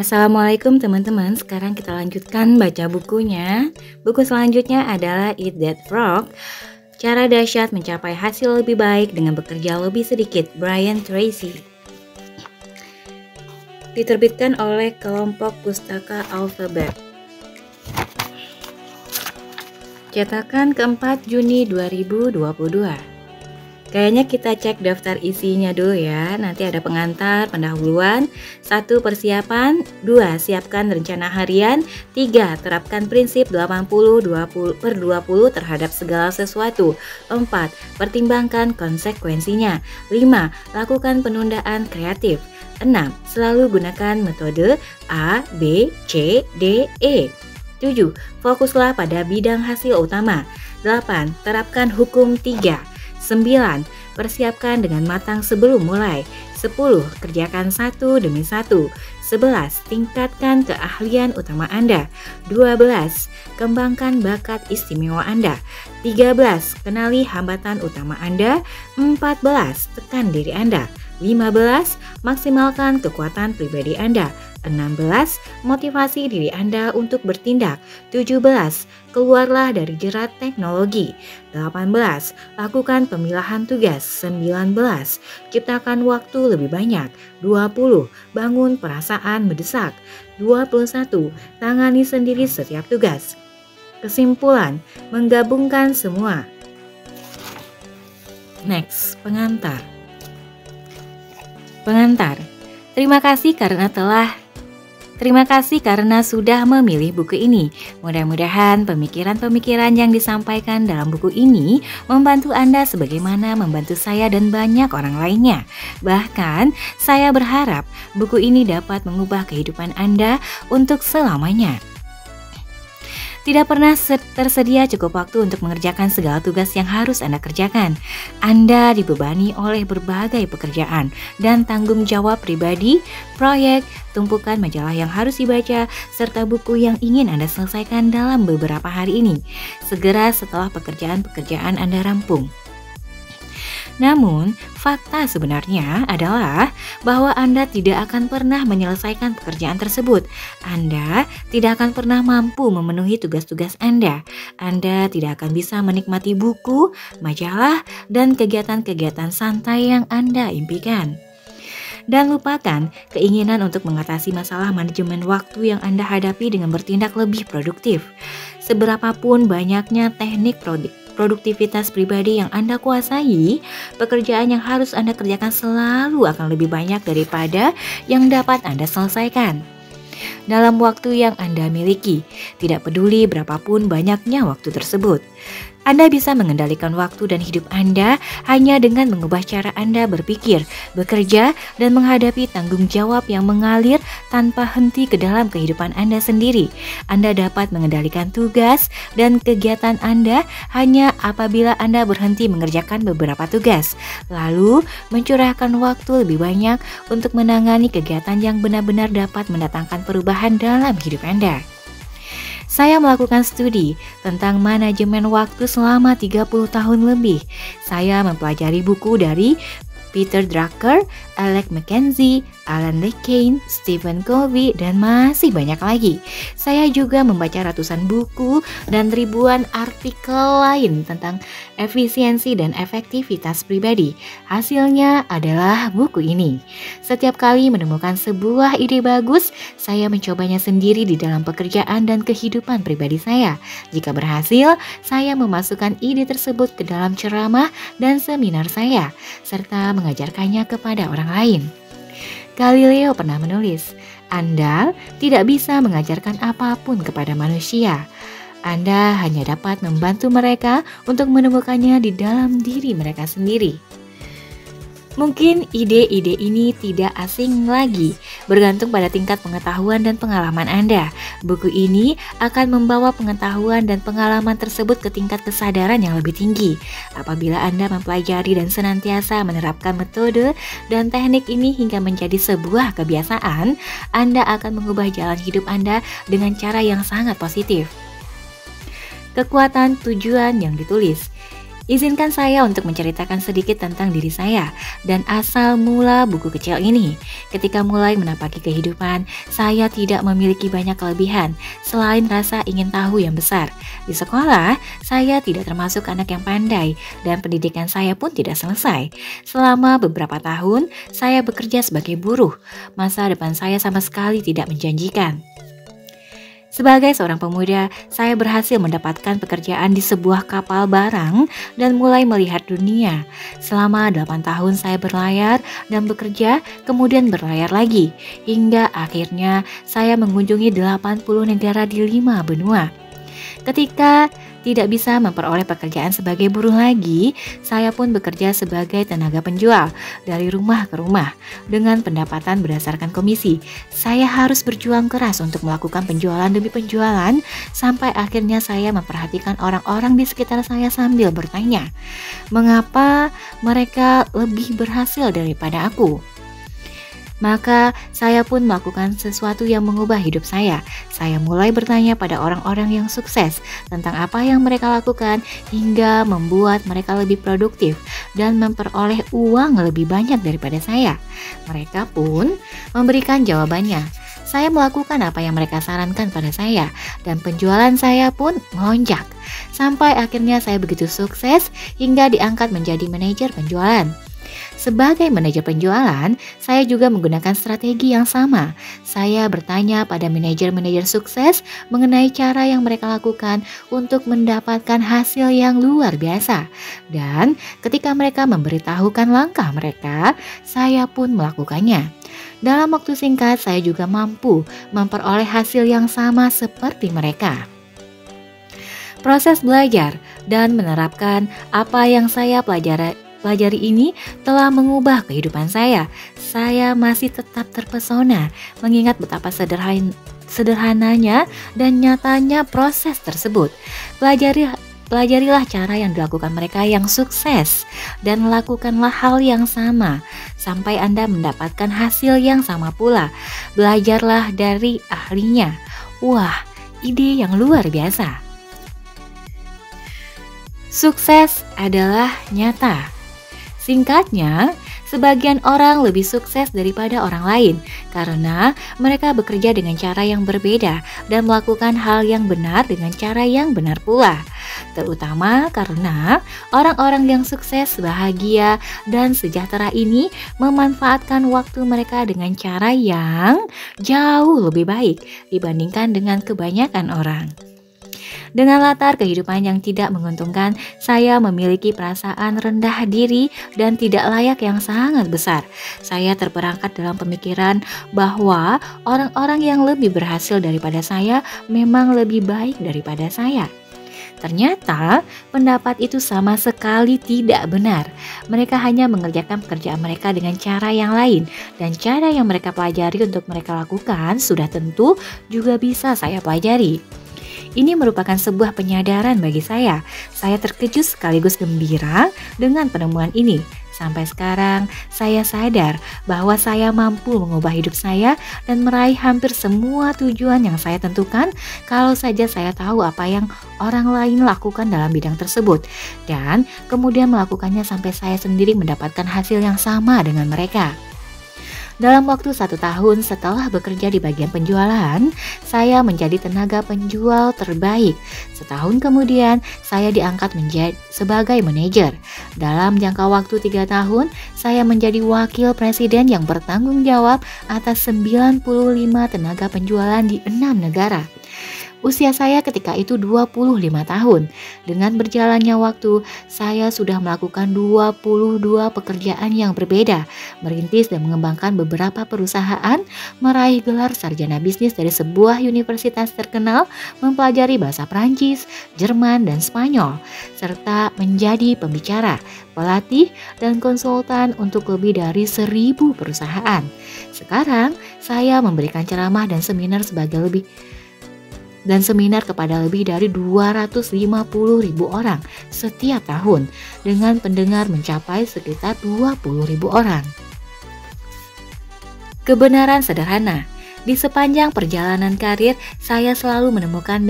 Assalamualaikum teman-teman, sekarang kita lanjutkan baca bukunya. Buku selanjutnya adalah Eat That Frog, Cara Dahsyat Mencapai Hasil Lebih Baik dengan Bekerja Lebih Sedikit, Brian Tracy. Diterbitkan oleh kelompok pustaka Alphabet. Cetakan keempat Juni 2022. Kayaknya kita cek daftar isinya dulu ya. Nanti ada pengantar, pendahuluan. 1. Persiapan. 2. Siapkan rencana harian. 3. Terapkan prinsip 80-20/20 terhadap segala sesuatu. 4. Pertimbangkan konsekuensinya. 5. Lakukan penundaan kreatif. 6. Selalu gunakan metode A, B, C, D, E. 7. Fokuslah pada bidang hasil utama. 8. Terapkan hukum 3. 9. Persiapkan dengan matang sebelum mulai. 10. Kerjakan satu demi satu. 11. Tingkatkan keahlian utama Anda. 12. Kembangkan bakat istimewa Anda. 13. Kenali hambatan utama Anda. 14. Tekan diri Anda. 15. Maksimalkan kekuatan pribadi Anda. 16. Motivasi diri Anda untuk bertindak. 17. Keluarlah dari jerat teknologi. 18. Lakukan pemilahan tugas. 19. Ciptakan waktu lebih banyak. 20. Bangun perasaan mendesak. 21. Tangani sendiri setiap tugas. Kesimpulan, menggabungkan semua. Next, pengantar. Terima kasih karena sudah memilih buku ini. Mudah-mudahan pemikiran-pemikiran yang disampaikan dalam buku ini membantu Anda sebagaimana membantu saya dan banyak orang lainnya. Bahkan, saya berharap buku ini dapat mengubah kehidupan Anda untuk selamanya. Tidak pernah tersedia cukup waktu untuk mengerjakan segala tugas yang harus Anda kerjakan. Anda dibebani oleh berbagai pekerjaan dan tanggung jawab pribadi, proyek, tumpukan majalah yang harus dibaca, serta buku yang ingin Anda selesaikan dalam beberapa hari ini, segera setelah pekerjaan-pekerjaan Anda rampung. Namun, fakta sebenarnya adalah bahwa Anda tidak akan pernah menyelesaikan pekerjaan tersebut. Anda tidak akan pernah mampu memenuhi tugas-tugas Anda. Anda tidak akan bisa menikmati buku, majalah, dan kegiatan-kegiatan santai yang Anda impikan. Dan lupakan keinginan untuk mengatasi masalah manajemen waktu yang Anda hadapi dengan bertindak lebih produktif. Seberapapun banyaknya teknik produktivitas pribadi yang Anda kuasai, pekerjaan yang harus Anda kerjakan selalu akan lebih banyak daripada yang dapat Anda selesaikan dalam waktu yang Anda miliki, tidak peduli berapapun banyaknya waktu tersebut. Anda bisa mengendalikan waktu dan hidup Anda hanya dengan mengubah cara Anda berpikir, bekerja, dan menghadapi tanggung jawab yang mengalir tanpa henti ke dalam kehidupan Anda sendiri. Anda dapat mengendalikan tugas dan kegiatan Anda hanya apabila Anda berhenti mengerjakan beberapa tugas, lalu mencurahkan waktu lebih banyak untuk menangani kegiatan yang benar-benar dapat mendatangkan perubahan dalam hidup Anda. Saya melakukan studi tentang manajemen waktu selama 30 tahun lebih. Saya mempelajari buku dari Peter Drucker, Alex McKenzie, Alan LeCain, Stephen Covey, dan masih banyak lagi. Saya juga membaca ratusan buku dan ribuan artikel lain tentang efisiensi dan efektivitas pribadi. Hasilnya adalah buku ini. Setiap kali menemukan sebuah ide bagus, saya mencobanya sendiri di dalam pekerjaan dan kehidupan pribadi saya. Jika berhasil, saya memasukkan ide tersebut ke dalam ceramah dan seminar saya, serta mengajarkannya kepada orang lain. Galileo pernah menulis, Anda tidak bisa mengajarkan apapun kepada manusia. Anda hanya dapat membantu mereka untuk menemukannya di dalam diri mereka sendiri. Mungkin ide-ide ini tidak asing lagi, bergantung pada tingkat pengetahuan dan pengalaman Anda. Buku ini akan membawa pengetahuan dan pengalaman tersebut ke tingkat kesadaran yang lebih tinggi. Apabila Anda mempelajari dan senantiasa menerapkan metode dan teknik ini hingga menjadi sebuah kebiasaan, Anda akan mengubah jalan hidup Anda dengan cara yang sangat positif. Kekuatan tujuan yang ditulis. Izinkan saya untuk menceritakan sedikit tentang diri saya dan asal mula buku kecil ini. Ketika mulai menapaki kehidupan, saya tidak memiliki banyak kelebihan selain rasa ingin tahu yang besar. Di sekolah, saya tidak termasuk anak yang pandai dan pendidikan saya pun tidak selesai. Selama beberapa tahun, saya bekerja sebagai buruh. Masa depan saya sama sekali tidak menjanjikan. Sebagai seorang pemuda, saya berhasil mendapatkan pekerjaan di sebuah kapal barang dan mulai melihat dunia. Selama 8 tahun saya berlayar dan bekerja, kemudian berlayar lagi. Hingga akhirnya saya mengunjungi 80 negara di 5 benua. Ketika tidak bisa memperoleh pekerjaan sebagai buruh lagi, saya pun bekerja sebagai tenaga penjual dari rumah ke rumah dengan pendapatan berdasarkan komisi. Saya harus berjuang keras untuk melakukan penjualan demi penjualan sampai akhirnya saya memperhatikan orang-orang di sekitar saya sambil bertanya, mengapa mereka lebih berhasil daripada aku? Maka saya pun melakukan sesuatu yang mengubah hidup saya. Saya mulai bertanya pada orang-orang yang sukses tentang apa yang mereka lakukan hingga membuat mereka lebih produktif dan memperoleh uang lebih banyak daripada saya. Mereka pun memberikan jawabannya. Saya melakukan apa yang mereka sarankan pada saya dan penjualan saya pun melonjak. Sampai akhirnya saya begitu sukses hingga diangkat menjadi manajer penjualan. Sebagai manajer penjualan, saya juga menggunakan strategi yang sama. Saya bertanya pada manajer-manajer sukses mengenai cara yang mereka lakukan untuk mendapatkan hasil yang luar biasa. Dan ketika mereka memberitahukan langkah mereka, saya pun melakukannya. Dalam waktu singkat, saya juga mampu memperoleh hasil yang sama seperti mereka. Proses belajar dan menerapkan apa yang saya pelajari ini telah mengubah kehidupan saya. Saya masih tetap terpesona mengingat betapa sederhananya dan nyatanya proses tersebut. Pelajarilah cara yang dilakukan mereka yang sukses dan lakukanlah hal yang sama sampai Anda mendapatkan hasil yang sama pula. Belajarlah dari ahlinya. Wah, ide yang luar biasa. Sukses adalah nyata. Singkatnya, sebagian orang lebih sukses daripada orang lain karena mereka bekerja dengan cara yang berbeda dan melakukan hal yang benar dengan cara yang benar pula. Terutama karena orang-orang yang sukses, bahagia, dan sejahtera ini memanfaatkan waktu mereka dengan cara yang jauh lebih baik dibandingkan dengan kebanyakan orang. Dengan latar kehidupan yang tidak menguntungkan, saya memiliki perasaan rendah diri dan tidak layak yang sangat besar. Saya terperangkap dalam pemikiran bahwa orang-orang yang lebih berhasil daripada saya memang lebih baik daripada saya. Ternyata pendapat itu sama sekali tidak benar. Mereka hanya mengerjakan pekerjaan mereka dengan cara yang lain, dan cara yang mereka pelajari untuk mereka lakukan sudah tentu juga bisa saya pelajari. Ini merupakan sebuah penyadaran bagi saya. Saya terkejut sekaligus gembira dengan penemuan ini. Sampai sekarang, saya sadar bahwa saya mampu mengubah hidup saya dan meraih hampir semua tujuan yang saya tentukan kalau saja saya tahu apa yang orang lain lakukan dalam bidang tersebut. Dan kemudian melakukannya sampai saya sendiri mendapatkan hasil yang sama dengan mereka. Dalam waktu 1 tahun setelah bekerja di bagian penjualan, saya menjadi tenaga penjual terbaik. Setahun kemudian, saya diangkat menjadi sebagai manajer. Dalam jangka waktu 3 tahun, saya menjadi wakil presiden yang bertanggung jawab atas 95 tenaga penjualan di 6 negara. Usia saya ketika itu 25 tahun. Dengan berjalannya waktu, saya sudah melakukan 22 pekerjaan yang berbeda, merintis dan mengembangkan beberapa perusahaan, meraih gelar sarjana bisnis dari sebuah universitas terkenal, mempelajari bahasa Prancis, Jerman, dan Spanyol, serta menjadi pembicara, pelatih, dan konsultan untuk lebih dari 1.000 perusahaan. Sekarang, saya memberikan ceramah dan seminar kepada lebih dari 250.000 orang setiap tahun dengan pendengar mencapai sekitar 20.000 orang. Kebenaran sederhana, Di sepanjang perjalanan karir, saya selalu menemukan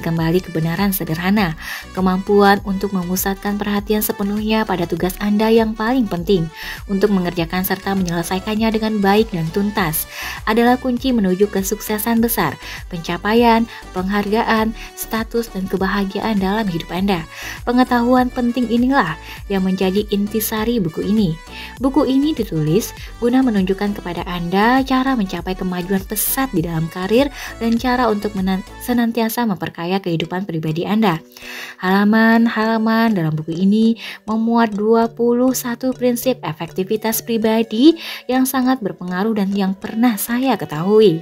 kembali kebenaran sederhana, kemampuan untuk memusatkan perhatian sepenuhnya pada tugas Anda yang paling penting, untuk mengerjakan serta menyelesaikannya dengan baik dan tuntas, adalah kunci menuju kesuksesan besar, pencapaian, penghargaan, status, dan kebahagiaan dalam hidup Anda. Pengetahuan penting inilah yang menjadi intisari buku ini. Buku ini ditulis guna menunjukkan kepada Anda cara mencapai kemajuan pesat di dalam karir dan cara untuk senantiasa memperkaya kehidupan pribadi Anda. Halaman-halaman dalam buku ini memuat 21 prinsip efektivitas pribadi yang sangat berpengaruh dan yang pernah saya ketahui.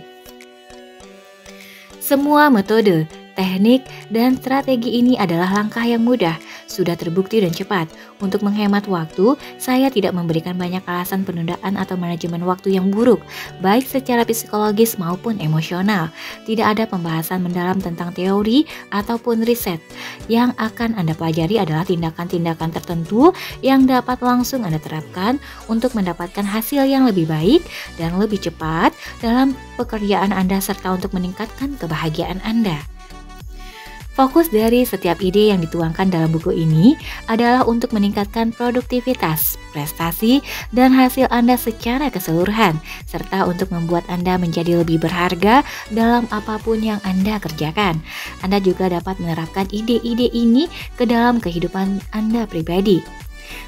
Semua metode, teknik, dan strategi ini adalah langkah yang mudah, sudah terbukti dan cepat. Untuk menghemat waktu, saya tidak memberikan banyak alasan penundaan atau manajemen waktu yang buruk, baik secara psikologis maupun emosional. Tidak ada pembahasan mendalam tentang teori ataupun riset. Yang akan Anda pelajari adalah tindakan-tindakan tertentu yang dapat langsung Anda terapkan untuk mendapatkan hasil yang lebih baik dan lebih cepat dalam pekerjaan Anda serta untuk meningkatkan kebahagiaan Anda. Fokus dari setiap ide yang dituangkan dalam buku ini adalah untuk meningkatkan produktivitas, prestasi, dan hasil Anda secara keseluruhan, serta untuk membuat Anda menjadi lebih berharga dalam apapun yang Anda kerjakan. Anda juga dapat menerapkan ide-ide ini ke dalam kehidupan Anda pribadi.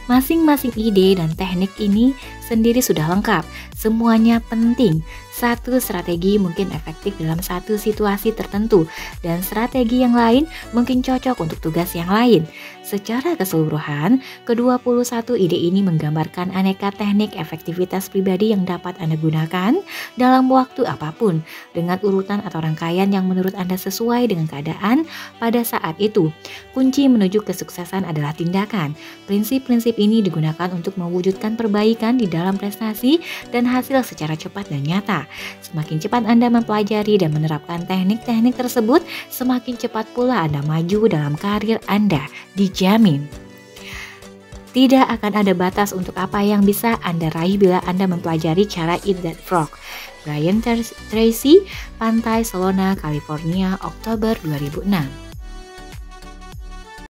Masing-masing ide dan teknik ini sendiri sudah lengkap, semuanya penting. Satu strategi mungkin efektif dalam satu situasi tertentu, dan strategi yang lain mungkin cocok untuk tugas yang lain. Secara keseluruhan, ke-21 ide ini menggambarkan aneka teknik efektivitas pribadi yang dapat Anda gunakan dalam waktu apapun, dengan urutan atau rangkaian yang menurut Anda sesuai dengan keadaan pada saat itu. Kunci menuju kesuksesan adalah tindakan. Prinsip-prinsip ini digunakan untuk mewujudkan perbaikan di dalam prestasi dan hasil secara cepat dan nyata. Semakin cepat Anda mempelajari dan menerapkan teknik-teknik tersebut, semakin cepat pula Anda maju dalam karir Anda, dijamin. Tidak akan ada batas untuk apa yang bisa Anda raih bila Anda mempelajari cara Eat That Frog. Brian Tracy, Pantai Solona, California, Oktober 2006.